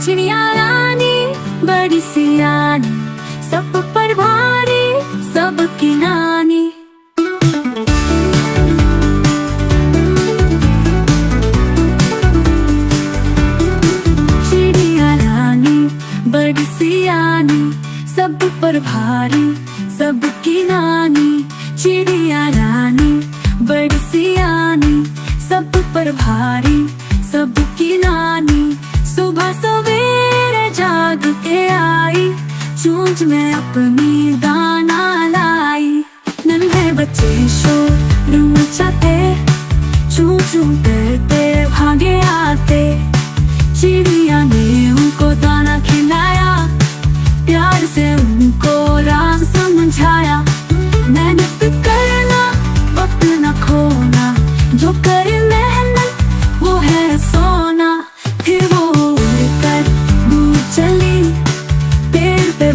चिड़िया रानी बड़ी सियानी, सब पर भारी सबकी नानी। चिड़िया रानी बड़ी सियानी, सब पर भारी सबकी नानी। चिड़िया रानी बड़ी सियानी, सब पर भारी सबकी नानी। सुबह सवेरे जाग के आई, चूंच में अपनी दाना लाई। नन्हे बच्चे शोर मचाते, चू चू करते भागे आते। चिड़िया ने उनको दाना खिलाया, प्यार से उनको राह समझाया। मेहनत करना वक्त न खोना, जो करे मेहनत वो है सोना। फिर वो उड़कर दूर चली, पेड़ पे